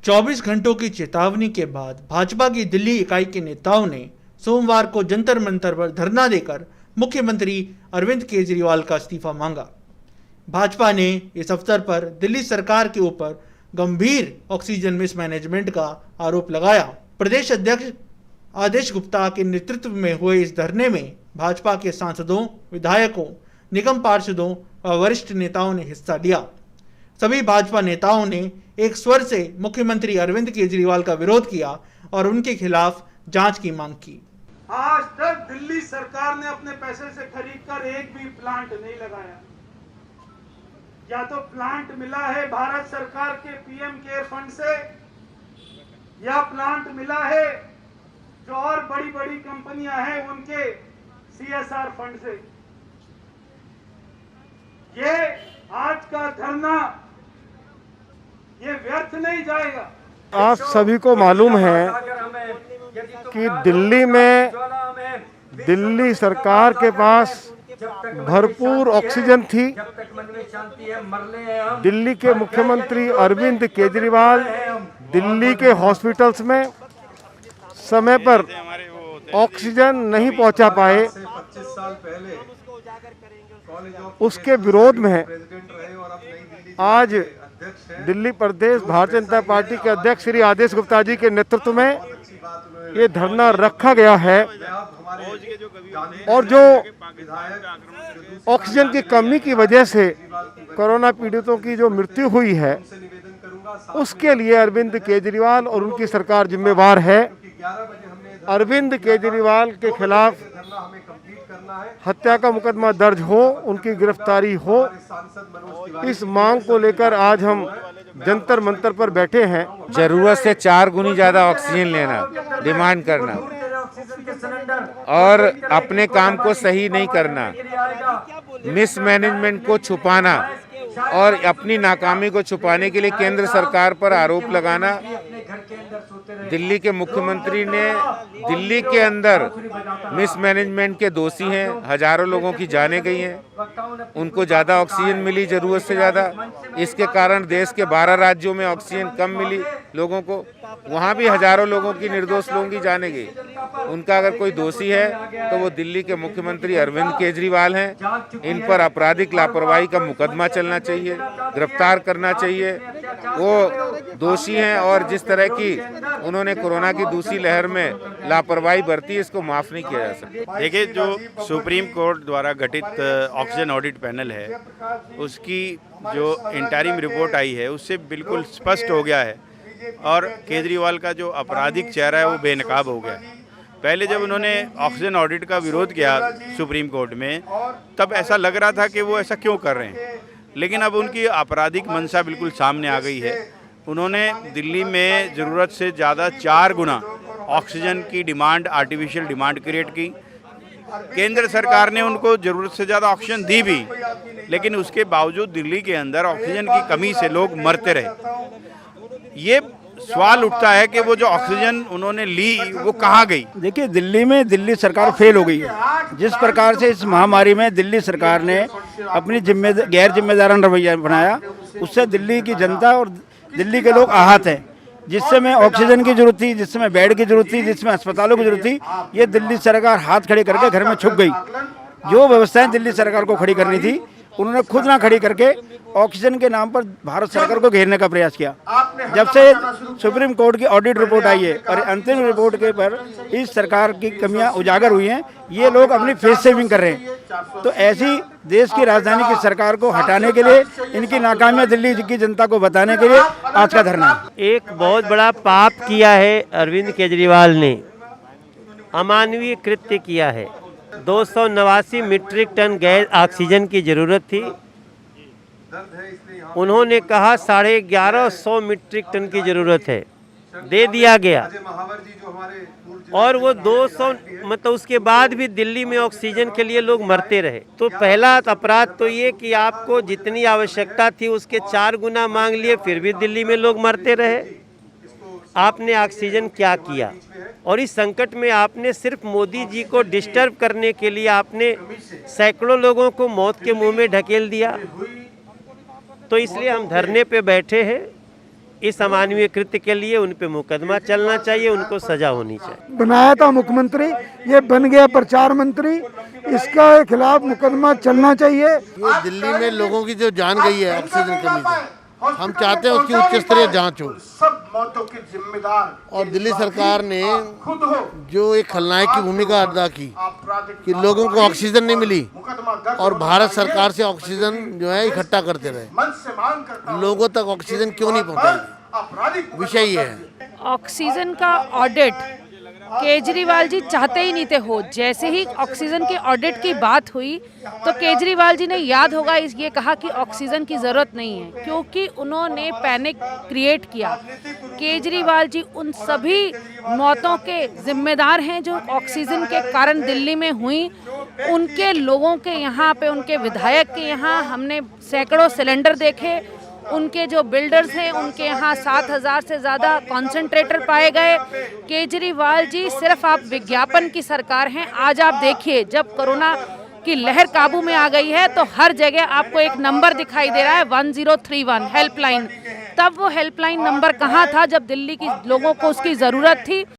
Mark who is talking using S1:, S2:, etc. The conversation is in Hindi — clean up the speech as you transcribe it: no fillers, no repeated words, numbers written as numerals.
S1: 24 घंटों की चेतावनी के बाद भाजपा की दिल्ली इकाई के नेताओं ने सोमवार को जंतर मंतर पर धरना देकर मुख्यमंत्री अरविंद केजरीवाल का इस्तीफा मांगा। भाजपा ने इस अवसर पर दिल्ली सरकार के ऊपर गंभीर ऑक्सीजन मिसमैनेजमेंट का आरोप लगाया। प्रदेश अध्यक्ष आदेश गुप्ता के नेतृत्व में हुए इस धरने में भाजपा के सांसदों, विधायकों, निगम पार्षदों और वरिष्ठ नेताओं ने हिस्सा लिया। सभी भाजपा नेताओं ने एक स्वर से मुख्यमंत्री अरविंद केजरीवाल का विरोध किया और उनके खिलाफ जांच की मांग की।
S2: आज तक दिल्ली सरकार ने अपने पैसे से खरीदकर एक भी प्लांट नहीं लगाया। या तो प्लांट मिला है भारत सरकार के पीएम केयर फंड से, या प्लांट मिला है जो और बड़ी बड़ी कंपनियां हैं उनके सीएसआर फंड से। ये आज का धरना ये व्यर्थ नहीं जाएगा।
S3: आप सभी को मालूम है कि दिल्ली में दिल्ली सरकार के पास भरपूर ऑक्सीजन थी। दिल्ली के मुख्यमंत्री अरविंद केजरीवाल दिल्ली के हॉस्पिटल्स में समय पर ऑक्सीजन नहीं पहुंचा पाए। उसके विरोध में आज दिल्ली प्रदेश भारतीय जनता पार्टी के अध्यक्ष श्री आदेश गुप्ता जी के नेतृत्व में ये धरना रखा गया है। और जो ऑक्सीजन की कमी की वजह से कोरोना पीड़ितों की जो मृत्यु हुई है, उसके लिए अरविंद केजरीवाल और उनकी सरकार जिम्मेवार है। अरविंद केजरीवाल के खिलाफ हत्या का मुकदमा दर्ज हो, उनकी गिरफ्तारी हो, इस मांग को लेकर आज हम जंतर मंतर पर बैठे हैं।
S4: जरूरत से 4 गुनी ज्यादा ऑक्सीजन लेना, डिमांड करना और अपने काम को सही नहीं करना, मिसमैनेजमेंट को छुपाना और अपनी नाकामी को छुपाने के लिए केंद्र सरकार पर आरोप लगाना। दिल्ली के मुख्यमंत्री ने दिल्ली के अंदर मिसमैनेजमेंट के दोषी हैं। हजारों लोगों की जानें गई हैं, उनको ज़्यादा ऑक्सीजन मिली ज़रूरत से ज़्यादा। इसके कारण देश के 12 राज्यों में ऑक्सीजन कम मिली लोगों को, वहाँ भी हजारों लोगों की, निर्दोष लोगों की जानें गई। उनका अगर कोई दोषी है तो वो दिल्ली के मुख्यमंत्री अरविंद केजरीवाल हैं। इन पर आपराधिक लापरवाही का मुकदमा चलना चाहिए, गिरफ्तार करना चाहिए। वो दोषी हैं और जिस तरह की उन्होंने कोरोना की दूसरी लहर में लापरवाही बरती, इसको माफ़ नहीं किया जा सकता।
S5: देखिए, जो सुप्रीम कोर्ट द्वारा गठित ऑक्सीजन ऑडिट पैनल है, उसकी जो इंटरिम रिपोर्ट आई है उससे बिल्कुल स्पष्ट हो गया है और केजरीवाल का जो आपराधिक चेहरा है वो बेनकाब हो गया। पहले जब उन्होंने ऑक्सीजन ऑडिट का विरोध किया सुप्रीम कोर्ट में, तब ऐसा लग रहा था कि वो ऐसा क्यों कर रहे हैं, लेकिन अब उनकी आपराधिक मंशा बिल्कुल सामने आ गई है। उन्होंने दिल्ली में ज़रूरत से ज़्यादा 4 गुना ऑक्सीजन की डिमांड, आर्टिफिशियल डिमांड क्रिएट की। केंद्र सरकार ने उनको ज़रूरत से ज़्यादा ऑक्सीजन दी भी, लेकिन उसके बावजूद दिल्ली के अंदर ऑक्सीजन की कमी से लोग मरते रहे। ये सवाल उठता है कि वो जो ऑक्सीजन उन्होंने ली वो कहाँ गई।
S6: देखिए, दिल्ली में दिल्ली सरकार फेल हो गई है। जिस प्रकार से इस महामारी में दिल्ली सरकार ने अपनी गैर जिम्मेदाराना रवैया बनाया, उससे दिल्ली की जनता और दिल्ली के लोग आहत हैं। जिस समय ऑक्सीजन की जरूरत थी, जिस समय बेड की जरूरत थी, जिसमें अस्पतालों की जरूरत थी, ये दिल्ली सरकार हाथ खड़े करके घर में छुप गई। जो व्यवस्थाएं दिल्ली सरकार को खड़ी करनी थी उन्होंने खुद ना खड़ी करके ऑक्सीजन के नाम पर भारत सरकार को घेरने का प्रयास किया। जब से सुप्रीम कोर्ट की ऑडिट रिपोर्ट आई है और अंतिम रिपोर्ट के पर इस सरकार की कमियां उजागर हुई हैं, ये लोग अपनी फेस सेविंग कर रहे हैं। तो ऐसी देश की राजधानी की सरकार को हटाने के लिए, इनकी नाकामियां दिल्ली की जनता को बताने के लिए आज का धरना।
S7: एक बहुत बड़ा पाप किया है अरविंद केजरीवाल ने, अमानवीय कृत्य किया है। 289 मीट्रिक टन गैस ऑक्सीजन की ज़रूरत थी, उन्होंने कहा 1150 मीट्रिक टन की ज़रूरत है, दे दिया गया। और वो 200 मतलब उसके बाद भी दिल्ली में ऑक्सीजन के लिए लोग मरते रहे। तो पहला अपराध तो ये कि आपको जितनी आवश्यकता थी उसके 4 गुना मांग लिए, फिर भी दिल्ली में लोग मरते रहे। आपने ऑक्सीजन क्या किया? और इस संकट में आपने सिर्फ मोदी जी को डिस्टर्ब करने के लिए आपने सैकड़ों लोगों को मौत के मुंह में ढकेल दिया। तो इसलिए हम धरने पे बैठे हैं इस अमानवीय कृत्य के लिए उन पे मुकदमा चलना चाहिए, उनको सजा होनी चाहिए।
S8: बनाया था मुख्यमंत्री, ये बन गया प्रचार मंत्री, इसका खिलाफ मुकदमा चलना चाहिए।
S9: ये दिल्ली में लोगों की जो जान गई है ऑक्सीजन कमी से, हम चाहते हैं उसकी उच्च स्तरीय जांच हो।
S3: सब मौतों के जिम्मेदार
S9: और दिल्ली सरकार ने जो एक खलनायक की भूमिका अदा की कि लोगों को ऑक्सीजन नहीं मिली और भारत सरकार से ऑक्सीजन जो है इकट्ठा करते रहे, लोगों तक ऑक्सीजन क्यों नहीं पहुंचाई, विषय ये है।
S10: ऑक्सीजन का ऑडिट केजरीवाल जी चाहते ही नहीं थे हो। जैसे ही ऑक्सीजन के ऑडिट की बात हुई तो केजरीवाल जी ने, याद होगा, ये कहा कि ऑक्सीजन की ज़रूरत नहीं है, क्योंकि उन्होंने पैनिक क्रिएट किया। केजरीवाल जी उन सभी मौतों के जिम्मेदार हैं जो ऑक्सीजन के कारण दिल्ली में हुई। उनके लोगों के यहाँ पे, उनके विधायक के यहाँ हमने सैकड़ों सिलेंडर देखे। उनके जो बिल्डर्स हैं उनके यहाँ 7,000 से ज़्यादा कॉन्सेंट्रेटर पाए गए। केजरीवाल जी सिर्फ आप विज्ञापन की सरकार हैं। आज आप देखिए, जब कोरोना की लहर काबू में आ गई है तो हर जगह आपको एक नंबर दिखाई दे रहा है 1031 हेल्पलाइन। तब वो हेल्पलाइन नंबर कहाँ था जब दिल्ली की लोगों को उसकी ज़रूरत थी।